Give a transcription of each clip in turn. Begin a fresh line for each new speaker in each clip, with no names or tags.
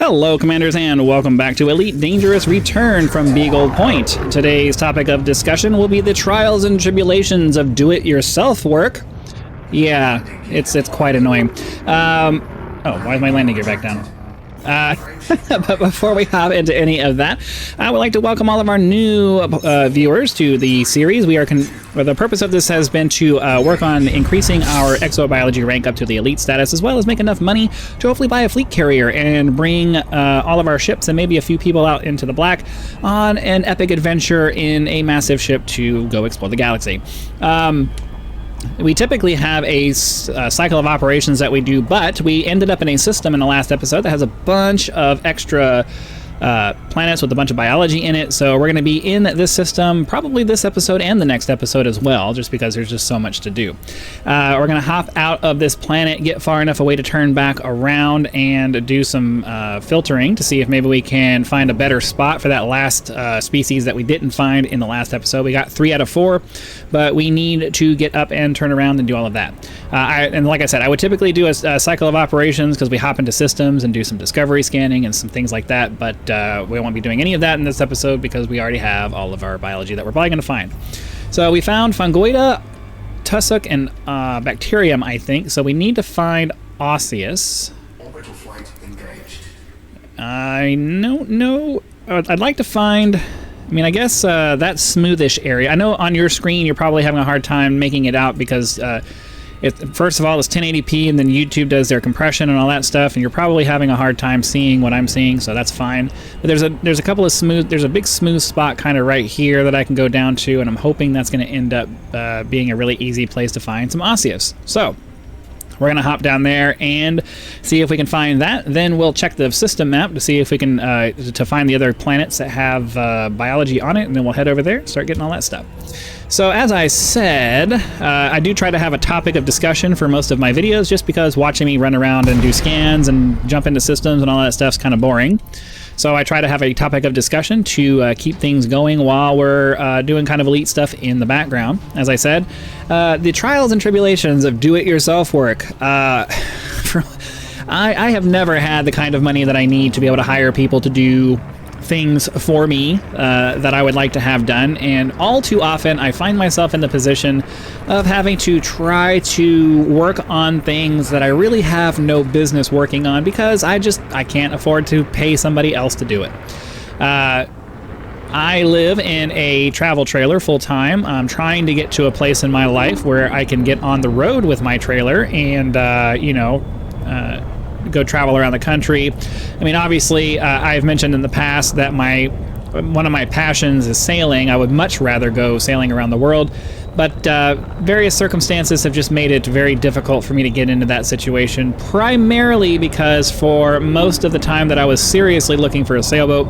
Hello, Commanders, and welcome back to Elite Dangerous Return from Beagle Point. Today's topic of discussion will be the trials and tribulations of do-it-yourself work. Yeah, it's quite annoying. Oh, why is my landing gear back down? But before we hop into any of that, I would like to welcome all of our new viewers to the series. The purpose of this has been to work on increasing our exobiology rank up to the elite status, as well as make enough money to hopefully buy a fleet carrier and bring all of our ships and maybe a few people out into the black on an epic adventure in a massive ship to go explore the galaxy. We typically have a cycle of operations that we do, but we ended up in a system in the last episode that has a bunch of extra planets with a bunch of biology in it, so we're going to be in this system probably this episode and the next episode as well, just because there's just so much to do. We're going to hop out of this planet, get far enough away to turn back around and do some filtering to see if maybe we can find a better spot for that last species that we didn't find in the last episode. We got 3 out of 4, but we need to get up and turn around and do all of that. And like I said, I would typically do a cycle of operations because we hop into systems and do some discovery scanning and some things like that, but we won't be doing any of that in this episode because we already have all of our biology that we're probably going to find. So we found Fungoida, Tussock, and Bacterium, I think. So we need to find Osseous.
Orbital flight engaged.
I don't know. I'd like to find... I guess that smoothish area. I know on your screen you're probably having a hard time making it out because... first of all, it's 1080p, and then YouTube does their compression and all that stuff, and you're probably having a hard time seeing what I'm seeing, so that's fine. But there's a couple of there's a big smooth spot kind of right here that I can go down to, and I'm hoping that's going to end up being a really easy place to find some Osseous. So we're going to hop down there and see if we can find that. Then we'll check the system map to see if we can to find the other planets that have biology on it, and then we'll head over there and start getting all that stuff. So as I said, I do try to have a topic of discussion for most of my videos, just because watching me run around and do scans and jump into systems and all that stuff's kind of boring. So I try to have a topic of discussion to keep things going while we're doing kind of elite stuff in the background. As I said, the trials and tribulations of do-it-yourself work. I have never had the kind of money that I need to be able to hire people to do things for me that I would like to have done, and all too often I find myself in the position of having to try to work on things that I really have no business working on because I can't afford to pay somebody else to do it. I live in a travel trailer full-time. I'm trying to get to a place in my life where I can get on the road with my trailer and go travel around the country. Obviously, I've mentioned in the past that one of my passions is sailing. I would much rather go sailing around the world, but various circumstances have just made it very difficult for me to get into that situation, primarily because for most of the time that I was seriously looking for a sailboat,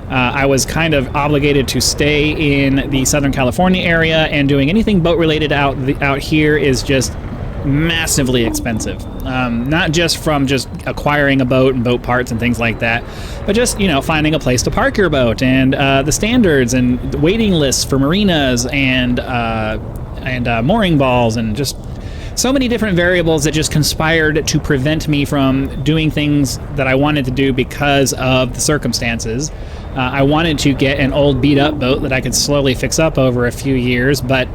I was kind of obligated to stay in the Southern California area, and doing anything boat related out here is just massively expensive. Not just from just acquiring a boat and boat parts and things like that, but just finding a place to park your boat, and the standards and the waiting lists for marinas and mooring balls, and just so many different variables that just conspired to prevent me from doing things that I wanted to do because of the circumstances. I wanted to get an old beat up boat that I could slowly fix up over a few years, but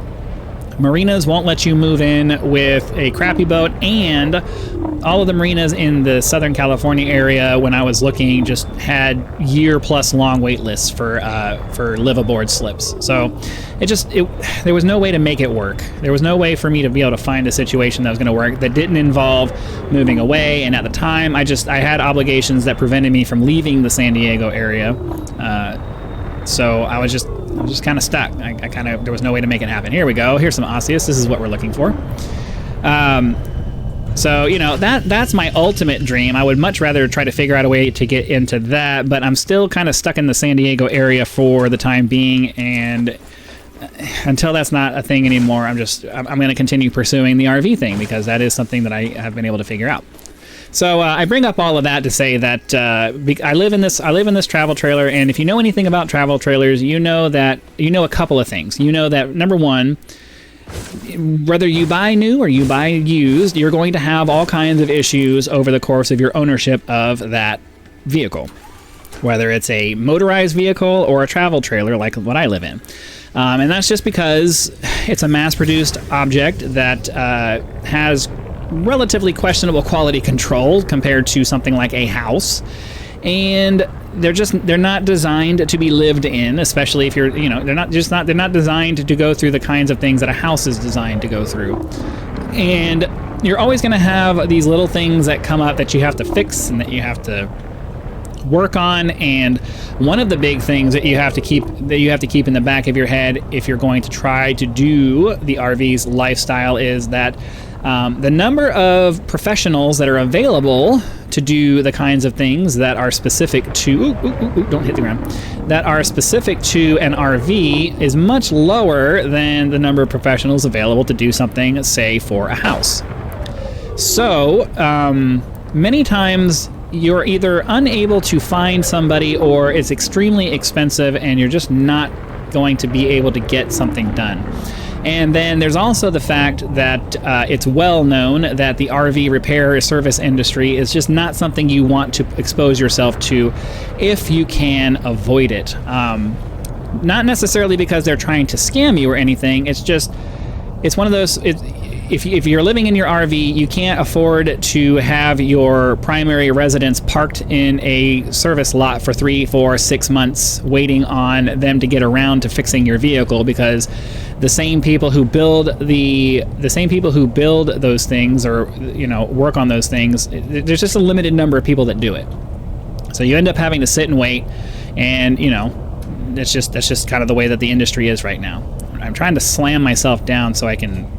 marinas won't let you move in with a crappy boat, and all of the marinas in the Southern California area when I was looking just had year-plus long wait lists for live-aboard slips. So there was no way to make it work. There was no way for me to be able to find a situation that was going to work that didn't involve moving away, and at the time I had obligations that prevented me from leaving the San Diego area. So I was just kind of stuck. There was no way to make it happen. Here we go. Here's some Osseous. This is what we're looking for. So that's my ultimate dream. I would much rather try to figure out a way to get into that, but I'm still kind of stuck in the San Diego area for the time being, and until that's not a thing anymore, I'm going to continue pursuing the RV thing because that is something that I have been able to figure out. So I bring up all of that to say that I live in this travel trailer, and if you know anything about travel trailers, you know a couple of things. You know that, number one, whether you buy new or you buy used, you're going to have all kinds of issues over the course of your ownership of that vehicle, whether it's a motorized vehicle or a travel trailer like what I live in. And that's just because it's a mass-produced object that has relatively questionable quality control compared to something like a house. And they're not designed to be lived in, especially if you're, they're not designed to go through the kinds of things that a house is designed to go through. And you're always going to have these little things that come up that you have to fix and that you have to work on. And one of the big things that you have to keep in the back of your head if you're going to try to do the RV's lifestyle is that the number of professionals that are available to do the kinds of things that are specific to don't hit the ground, that are specific to an RV is much lower than the number of professionals available to do something, say, for a house. So many times you're either unable to find somebody or it's extremely expensive and you're just not going to be able to get something done. And then there's also the fact that it's well known that the RV repair service industry is just not something you want to expose yourself to if you can avoid it. Not necessarily because they're trying to scam you or anything. It's one of those... If you're living in your RV, you can't afford to have your primary residence parked in a service lot for 3, 4, 6 months waiting on them to get around to fixing your vehicle, because the same people who build those things or work on those things, there's just a limited number of people that do it. So you end up having to sit and wait, and that's just kind of the way that the industry is right now. I'm trying to slam myself down so I can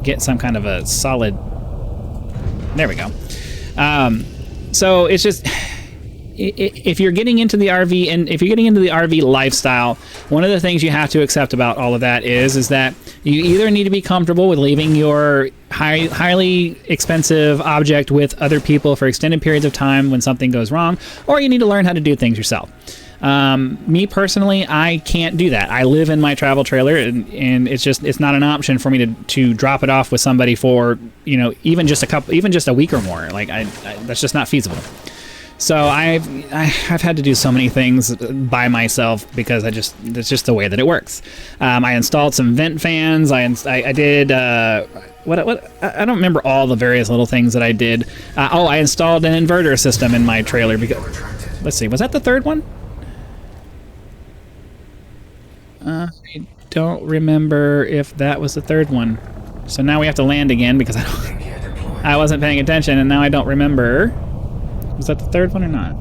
get some kind of a solid... There we go. So it's just... If you're getting into the RV and if you're getting into the RV lifestyle, one of the things you have to accept about all of that is that you either need to be comfortable with leaving your highly expensive object with other people for extended periods of time when something goes wrong, or you need to learn how to do things yourself. Me personally, I can't do that. I live in my travel trailer, and it's not an option for me to drop it off with somebody for even just a week or more. Like that's just not feasible. So I've had to do so many things by myself because that's just the way that it works. I installed some vent fans. I did what I don't remember all the various little things that I did. I installed an inverter system in my trailer because, let's see, was that the third one? I don't remember if that was the third one. So now we have to land again because I wasn't paying attention, and now I don't remember. Was that the third one or not?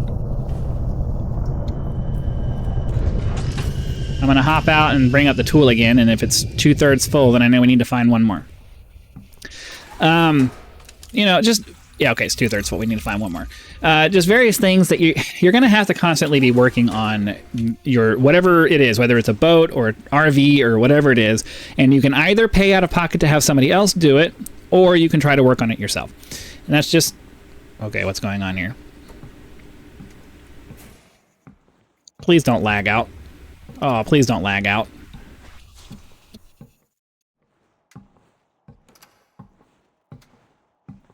I'm going to hop out and bring up the tool again, and if it's 2/3 full, then I know we need to find one more. Okay, it's 2/3 full. We need to find one more. Just various things that you're going to have to constantly be working on your whatever it is, whether it's a boat or RV or whatever it is, and you can either pay out of pocket to have somebody else do it, or you can try to work on it yourself. And that's just... Okay, what's going on here? Please don't lag out. Oh, please don't lag out.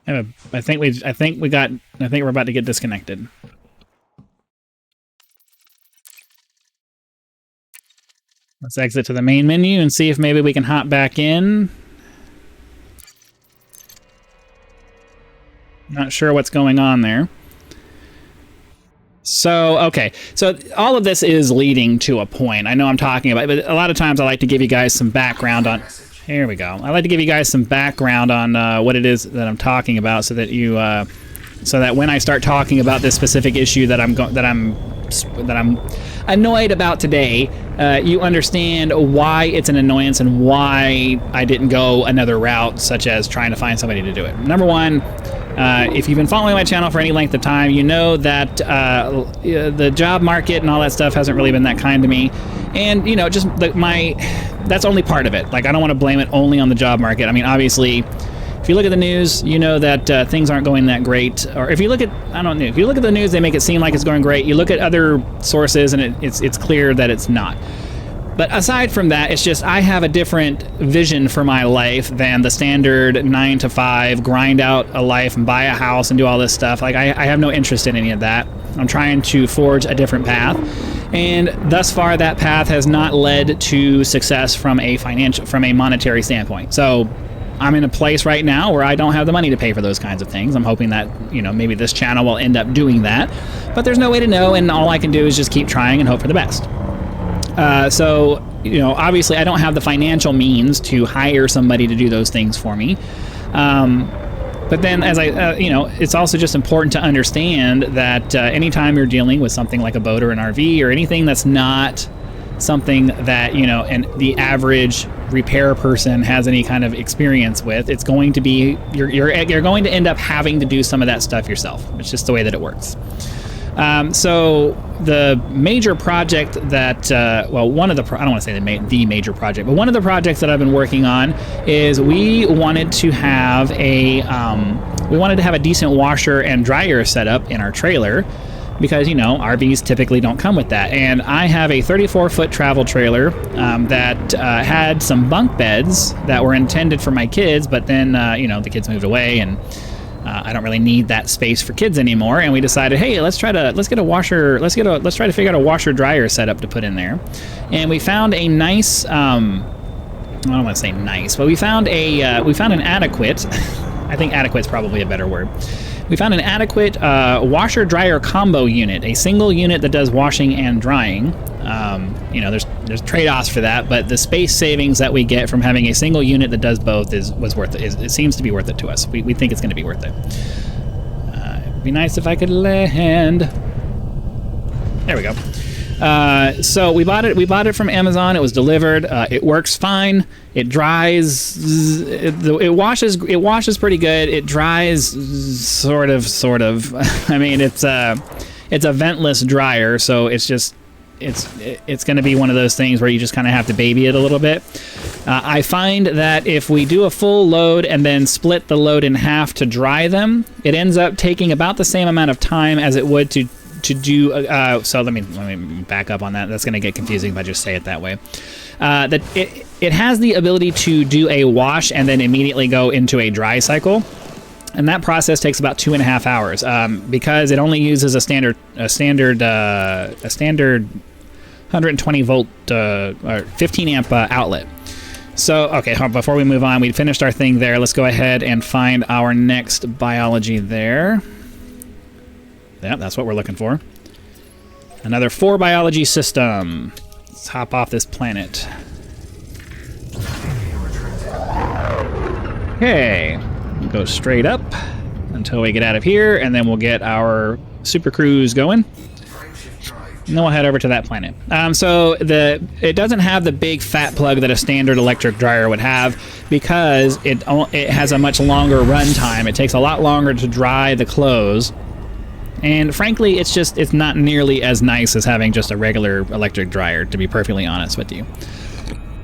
I think we're about to get disconnected. Let's exit to the main menu and see if maybe we can hop back in. Not sure what's going on there. So, okay. So all of this is leading to a point. I know I'm talking about it, but a lot of times I like to give you guys some background on... Here we go. I like to give you guys some background on what it is that I'm talking about, so that you, so that when I start talking about this specific issue that I'm annoyed about today, you understand why it's an annoyance and why I didn't go another route, such as trying to find somebody to do it. Number one, if you've been following my channel for any length of time, you know that the job market and all that stuff hasn't really been that kind to me. And, just that's only part of it. Like, I don't want to blame it only on the job market. I mean, obviously, if you look at the news, you know that things aren't going that great. Or if you look at, if you look at the news, they make it seem like it's going great. You look at other sources, and it's clear that it's not. But aside from that, it's just I have a different vision for my life than the standard 9 to 5, grind out a life and buy a house and do all this stuff. Like I have no interest in any of that. I'm trying to forge a different path. And thus far, that path has not led to success from a monetary standpoint. So I'm in a place right now where I don't have the money to pay for those kinds of things. I'm hoping that, maybe this channel will end up doing that. But there's no way to know, and all I can do is just keep trying and hope for the best. So, obviously I don't have the financial means to hire somebody to do those things for me. But then as it's also just important to understand that anytime you're dealing with something like a boat or an RV or anything that's not something that, and the average repair person has any kind of experience with, it's going to be, you're going to end up having to do some of that stuff yourself. It's just the way that it works. So the major project that, I don't want to say the major project, but one of the projects that I've been working on is we wanted to have a decent washer and dryer setup in our trailer because, RVs typically don't come with that. And I have a 34-foot travel trailer that had some bunk beds that were intended for my kids, but then, the kids moved away and I don't really need that space for kids anymore, and we decided, hey, let's try to figure out a washer dryer setup to put in there. And we found a nice, I don't want to say nice, but we found an adequate. I think adequate's probably a better word. We found an adequate washer dryer combo unit, a single unit that does washing and drying. There's trade-offs for that, but the space savings that we get from having a single unit that does both was worth it. It seems to be worth it to us. We think it's going to be worth it. It'd be nice if I could land. There we go. So we bought it from Amazon. It was delivered. It works fine. It dries. It washes pretty good. It dries sort of. I mean, it's a ventless dryer, so it's just. It's going to be one of those things where you just kind of have to baby it a little bit. I find that if we do a full load and then split the load in half to dry them, it ends up taking about the same amount of time as it would to do. So let me back up on that. That's going to get confusing if I just say it that way. That it has the ability to do a wash and then immediately go into a dry cycle. And that process takes about 2.5 hours because it only uses a standard 120 volt or 15 amp outlet. So, okay, before we move on, we finished our thing there. Let's go ahead and find our next biology there. Yeah, that's what we're looking for. Another 4 biology system. Let's hop off this planet. Okay. Go straight up until we get out of here, and then we'll get our super cruise going. And then we'll head over to that planet. So it doesn't have the big fat plug that a standard electric dryer would have because it has a much longer run time. It takes a lot longer to dry the clothes. And frankly, it's not nearly as nice as having just a regular electric dryer, to be perfectly honest with you.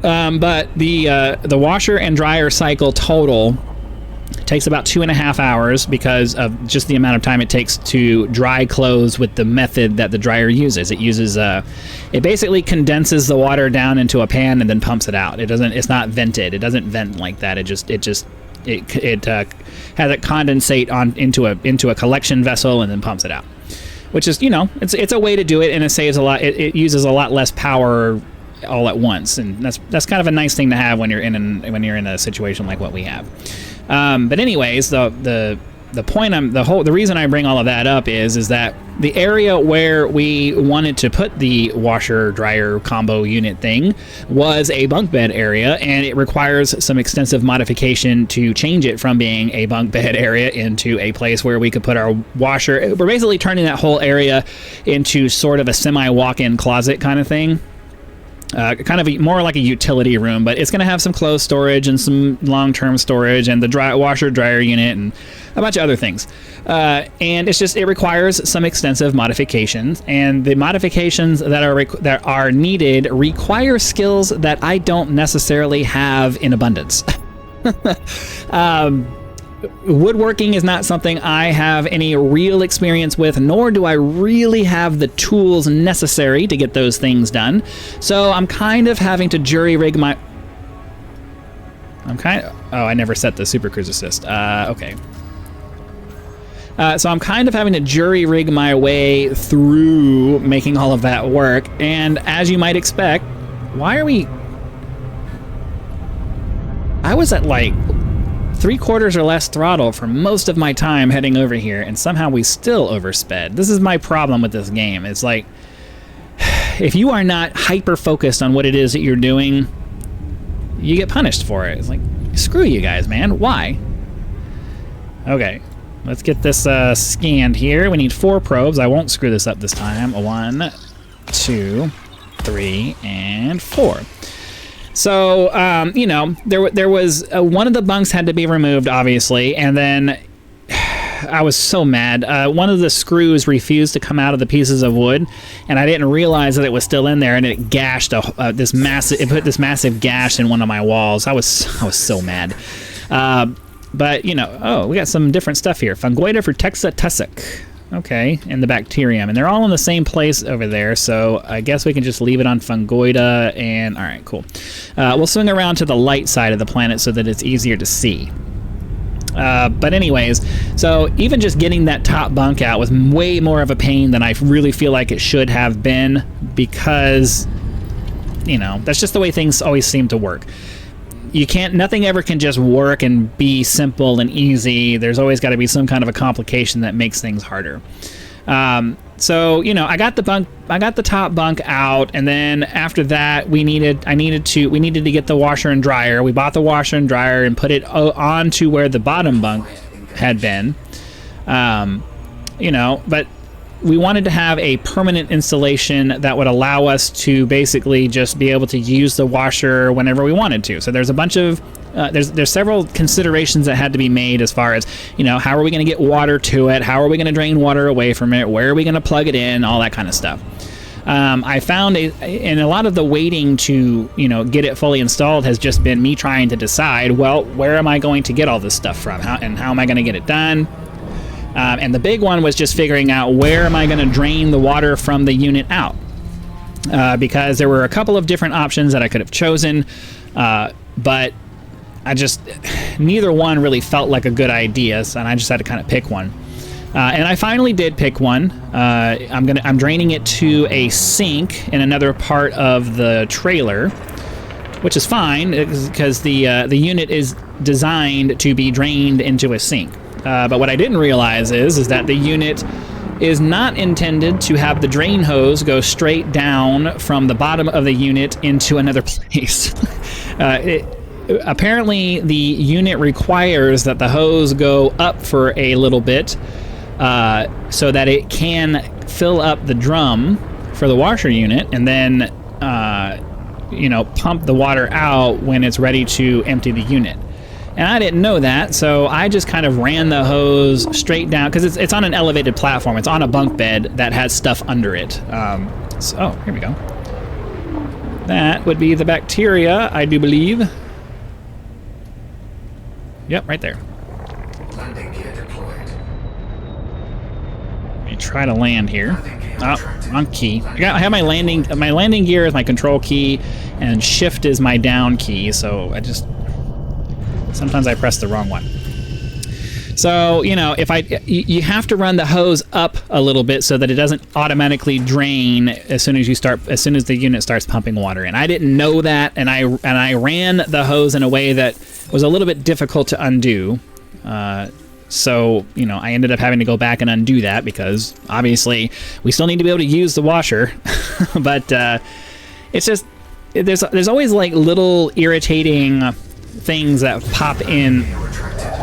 But the washer and dryer cycle total takes about 2.5 hours because of just the amount of time it takes to dry clothes with the method that the dryer uses. It basically condenses the water down into a pan and then pumps it out. It's not vented. It doesn't vent like that. It has it condensate into a collection vessel and then pumps it out. Which is, it's a way to do it, and it saves a lot. It uses a lot less power all at once, and that's kind of a nice thing to have when you're in a situation like what we have. But anyways, the reason I bring all of that up is that the area where we wanted to put the washer dryer combo unit thing was a bunk bed area, and it requires some extensive modification to change it from being a bunk bed area into a place where we could put our washer. We're basically turning that whole area into sort of a semi walk-in closet kind of thing. Kind of more like a utility room, but it's going to have some clothes storage and some long-term storage and the washer dryer unit and a bunch of other things. And it requires some extensive modifications, and the modifications that are needed require skills that I don't necessarily have in abundance. woodworking is not something I have any real experience with, nor do I really have the tools necessary to get those things done. So I'm kind of having to jury-rig my... Oh, I never set the Super Cruise Assist. Okay. So I'm kind of having to jury-rig my way through making all of that work. And as you might expect, why are we... I was at like 3/4 or less throttle for most of my time heading over here, and somehow we still oversped. This is my problem with this game. It's like, if you are not hyper-focused on what it is that you're doing, you get punished for it. It's like, screw you guys, man. Why? Okay, let's get this scanned here. We need 4 probes. I won't screw this up this time. 1, 2, 3, and 4. So, you know, there was one of the bunks had to be removed, obviously, and then I was so mad. One of the screws refused to come out of the pieces of wood, and I didn't realize that it was still in there, and it gashed this massive. It put this massive gash in one of my walls. I was so mad. But you know, oh, we got some different stuff here. Fungoida for Texa tussock. Okay, and the bacterium, and they're all in the same place over there, so I guess we can just leave it on Fungoida, and all right, cool. We'll swing around to the light side of the planet so that it's easier to see. But anyways, so even just getting that top bunk out was way more of a pain than I really feel like it should have been, because, you know, that's just the way things always seem to work. You can't, nothing ever can just work and be simple and easy. There's always got to be some kind of a complication that makes things harder. So, you know, I got the top bunk out, and then after that, we needed to get the washer and dryer. We bought the washer and dryer and put it onto where the bottom bunk had been. You know, but we wanted to have a permanent installation that would allow us to basically just be able to use the washer whenever we wanted to. So there's a bunch of there's several considerations that had to be made as far as, you know, how are we going to get water to it? How are we going to drain water away from it? Where are we going to plug it in? All that kind of stuff. I found in a lot of the waiting to, you know, get it fully installed has just been me trying to decide, well, where am I going to get all this stuff from? How am I going to get it done? And the big one was just figuring out where am I going to drain the water from the unit out, because there were a couple of different options that I could have chosen, but I just, neither one really felt like a good idea, so I just had to kind of pick one. And I finally did pick one. I'm draining it to a sink in another part of the trailer, which is fine because the unit is designed to be drained into a sink. But what I didn't realize is that the unit is not intended to have the drain hose go straight down from the bottom of the unit into another place. Apparently, the unit requires that the hose go up for a little bit so that it can fill up the drum for the washer unit and then, you know, pump the water out when it's ready to empty the unit. And I didn't know that, so I just kind of ran the hose straight down, because it's on an elevated platform. It's on a bunk bed that has stuff under it. Oh, here we go. That would be the bacteria, I do believe. Yep, right there.
Landing gear deployed.
Let me try to land here. Oh, wrong key. I have my landing gear is my control key, and shift is my down key, so sometimes I press the wrong one. So, you know, you have to run the hose up a little bit so that it doesn't automatically drain as soon as the unit starts pumping water in. I didn't know that, and I ran the hose in a way that was a little bit difficult to undo. So, you know, I ended up having to go back and undo that, because obviously we still need to be able to use the washer. But it's just there's always like little irritating things that pop in.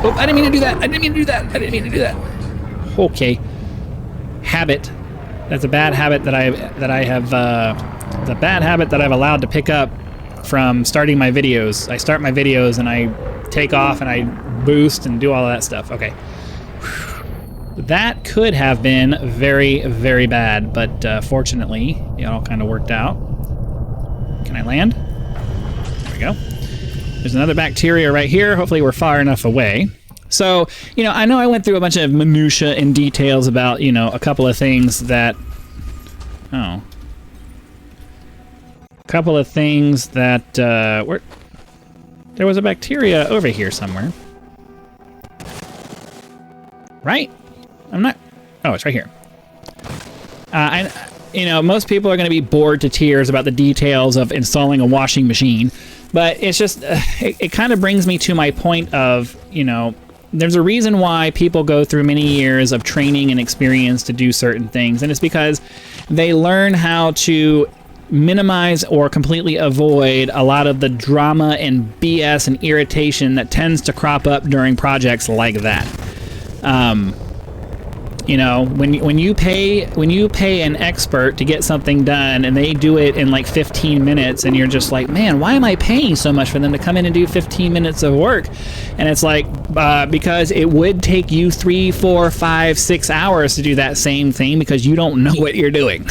Oh, I didn't mean to do that. Okay. Habit. That's a bad habit that I have. It's a bad habit that I've allowed to pick up from starting my videos. I start my videos and I take off and I boost and do all of that stuff. Okay. That could have been very, very bad, but fortunately, it all kind of worked out. Can I land? There we go. There's another bacteria right here. Hopefully we're far enough away. So, you know I went through a bunch of minutia and details about, you know, a couple of things that... Oh. A couple of things that, there was a bacteria over here somewhere. Right? I'm not... Oh, it's right here. You know, most people are going to be bored to tears about the details of installing a washing machine, but it's just, it kind of brings me to my point of, you know, there's a reason why people go through many years of training and experience to do certain things, and it's because they learn how to minimize or completely avoid a lot of the drama and BS and irritation that tends to crop up during projects like that. You know, when you pay an expert to get something done and they do it in like 15 minutes and you're just like, man, why am I paying so much for them to come in and do 15 minutes of work? And it's like, because it would take you 3, 4, 5, 6 hours to do that same thing because you don't know what you're doing.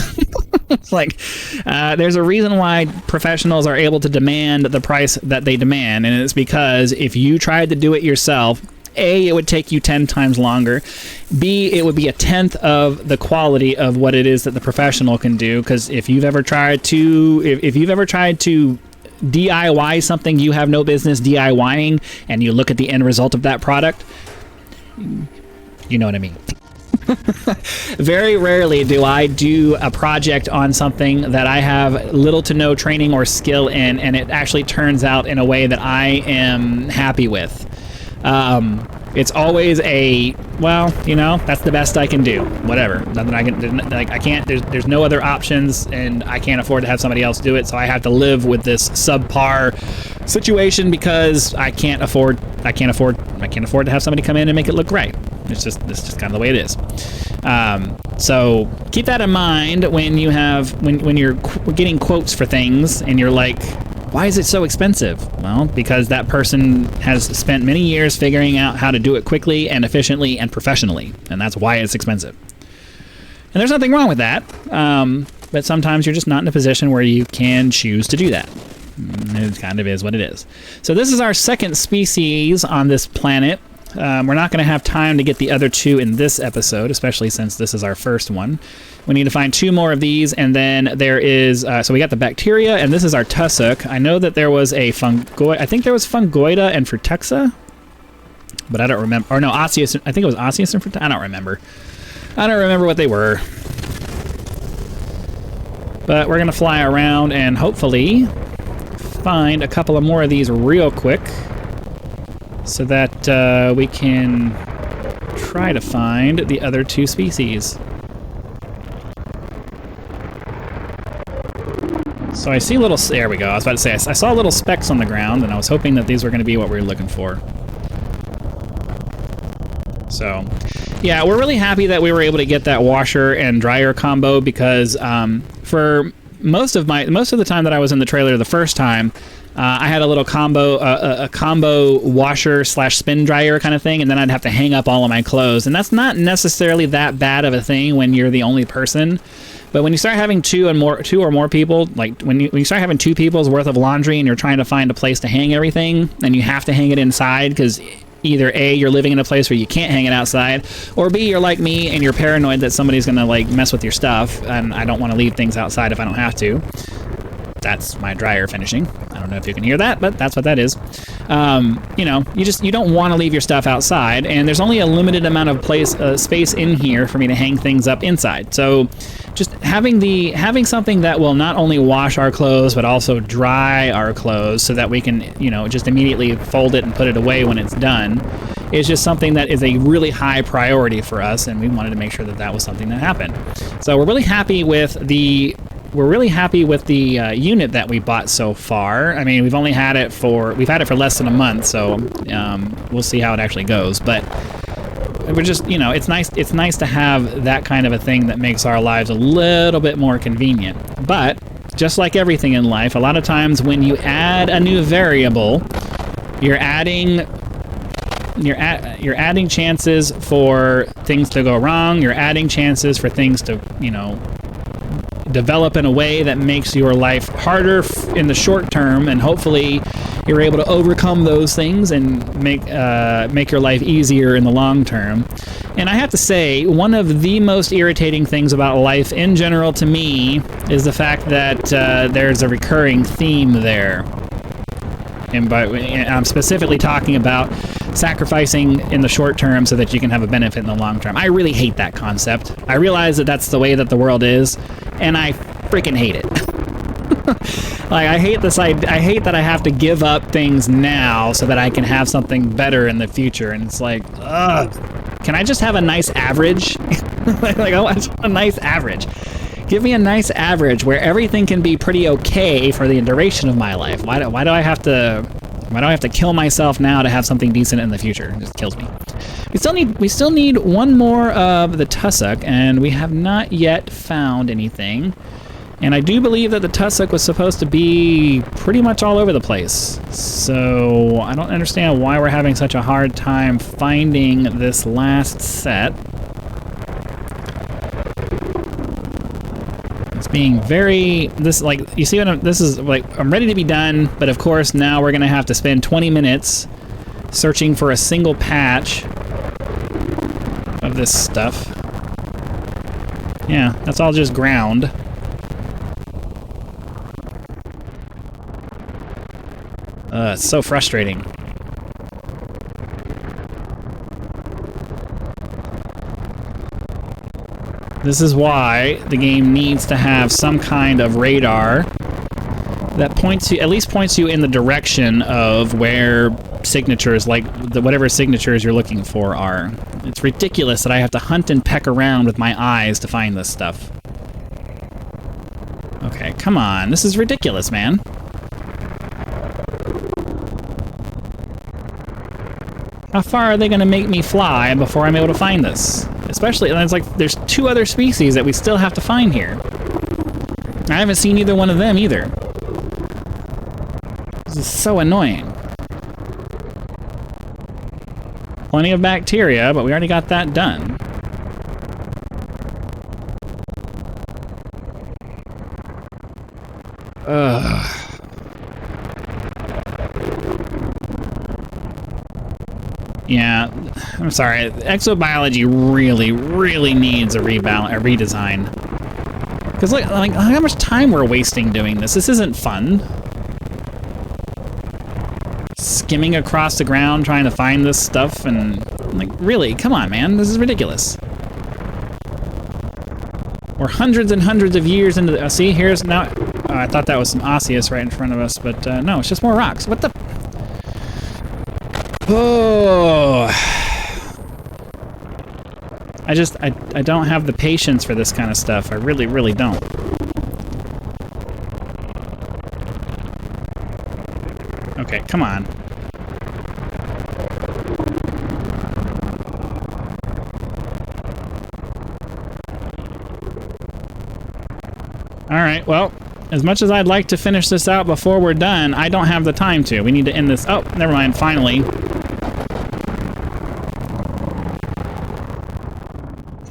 It's like, there's a reason why professionals are able to demand the price that they demand, and it's because if you tried to do it yourself, A, it would take you 10 times longer. B, it would be a tenth of the quality of what it is that the professional can do. Because if you've ever tried to, if you've ever tried to DIY something you have no business DIYing, and you look at the end result of that product, you know what I mean. Very rarely do I do a project on something that I have little to no training or skill in, and it actually turns out in a way that I am happy with. It's always a, well, you know, that's the best I can do. Whatever. Nothing I can, like, I can't, there's no other options, and I can't afford to have somebody else do it, so I have to live with this subpar situation because I can't afford to have somebody come in and make it look right. It's just kind of the way it is. So keep that in mind when you have, when you're getting quotes for things and you're like, why is it so expensive? Well, because that person has spent many years figuring out how to do it quickly and efficiently and professionally, and that's why it's expensive. And there's nothing wrong with that, but sometimes you're just not in a position where you can choose to do that. It kind of is what it is. So this is our second species on this planet. We're not going to have time to get the other two in this episode, especially since this is our first one. We need to find 2 more of these, and then there is, so we got the bacteria, and this is our tussock. I know that there was a fungoid, I think there was fungoida and frutexa, but I don't remember, or no, osseous, I think it was osseous and frutexa, I don't remember what they were. But we're going to fly around and hopefully find a couple of more of these real quick, so that we can try to find the other 2 species. So I see little, there we go, I was about to say, I saw little specks on the ground, and I was hoping that these were going to be what we were looking for. So, yeah, we're really happy that we were able to get that washer and dryer combo, because for most of the time that I was in the trailer the first time, I had a little combo, a combo washer / spin dryer kind of thing, and then I'd have to hang up all of my clothes. And that's not necessarily that bad of a thing when you're the only person. But when you start having 2 or more people, like when you start having 2 people's worth of laundry and you're trying to find a place to hang everything, and you have to hang it inside because either A, you're living in a place where you can't hang it outside, or B, you're like me and you're paranoid that somebody's gonna like mess with your stuff, and I don't want to leave things outside if I don't have to. That's my dryer finishing. I don't know if you can hear that, but that's what that is. You know, you don't want to leave your stuff outside, and there's only a limited amount of space in here for me to hang things up inside. So just having something that will not only wash our clothes but also dry our clothes, so that we can, you know, just immediately fold it and put it away when it's done, is just something that is a really high priority for us, and we wanted to make sure that that was something that happened. So we're really happy with the unit that we bought so far. I mean, we've had it for less than a month, so we'll see how it actually goes. But we're just, you know, it's nice to have that kind of a thing that makes our lives a little bit more convenient. But just like everything in life, a lot of times when you add a new variable, you're adding chances for things to go wrong. You're adding chances for things to, you know, develop in a way that makes your life harder in the short term, and hopefully you're able to overcome those things and make your life easier in the long term. And I have to say, one of the most irritating things about life in general to me is the fact that there's a recurring theme there. And I'm specifically talking about sacrificing in the short term so that you can have a benefit in the long term. I really hate that concept. I realize that that's the way that the world is, and I freaking hate it. Like, I hate this. I hate that I have to give up things now so that I can have something better in the future. And it's like, ugh. Can I just have a nice average? Like, I want a nice average. Give me a nice average where everything can be pretty okay for the duration of my life. Why do I have to kill myself now to have something decent in the future? It just kills me. We still need one more of the tussock, and we have not yet found anything. And I do believe that the tussock was supposed to be pretty much all over the place. So I don't understand why we're having such a hard time finding this last set. It's being very, you see what this is like, I'm ready to be done, but of course now we're gonna have to spend 20 minutes searching for a single patch of this stuff. Yeah, that's all just ground. It's so frustrating. This is why the game needs to have some kind of radar that at least points you in the direction of where signatures, like whatever signatures you're looking for, are. It's ridiculous that I have to hunt and peck around with my eyes to find this stuff. Okay, come on. This is ridiculous, man. How far are they going to make me fly before I'm able to find this? Especially, it's like there's 2 other species that we still have to find here. I haven't seen either one of them either. This is so annoying. Plenty of bacteria, but we already got that done. Ugh. Yeah, I'm sorry. Exobiology really, really needs a redesign. Because look, like how much time we're wasting doing this. This isn't fun. Skimming across the ground trying to find this stuff, and like, really, come on, man. This is ridiculous. We're hundreds and hundreds of years into the... see, here's now... Oh, I thought that was some osseous right in front of us, but no, it's just more rocks. What the... Oh, I don't have the patience for this kind of stuff. I really, really don't. Okay, come on. All right, well, as much as I'd like to finish this out before we're done, I don't have the time to. We need to end this. Oh, never mind, finally.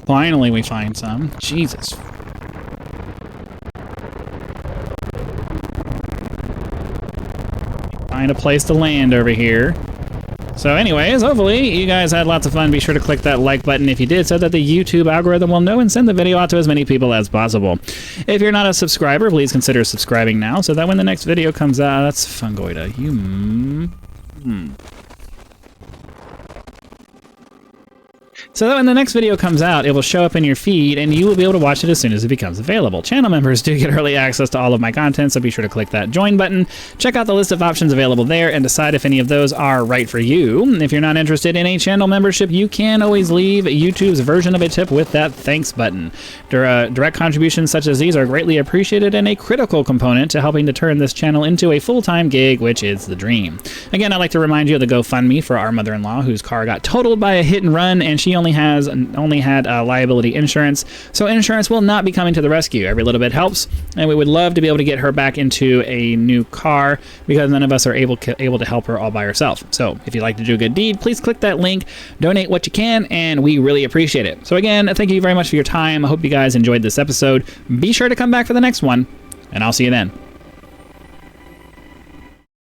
Finally we find some. Jesus. Find a place to land over here. So anyways, hopefully you guys had lots of fun. Be sure to click that like button if you did, so that the YouTube algorithm will know and send the video out to as many people as possible. If you're not a subscriber, please consider subscribing now, so that when the next video comes out... That's fungoida. So that when the next video comes out, it will show up in your feed, and you will be able to watch it as soon as it becomes available. Channel members do get early access to all of my content, so be sure to click that join button. Check out the list of options available there, and decide if any of those are right for you. If you're not interested in a channel membership, you can always leave YouTube's version of a tip with that thanks button. Direct contributions such as these are greatly appreciated and a critical component to helping to turn this channel into a full-time gig, which is the dream. Again, I'd like to remind you of the GoFundMe for our mother-in-law, whose car got totaled by a hit and run, and she only only had liability insurance, so insurance will not be coming to the rescue. Every little bit helps, and we would love to be able to get her back into a new car because none of us are able to help her all by herself. So if you'd like to do a good deed, please click that link, donate what you can, and we really appreciate it. So again, thank you very much for your time. I hope you guys enjoyed this episode. Be sure to come back for the next one, and I'll see you then.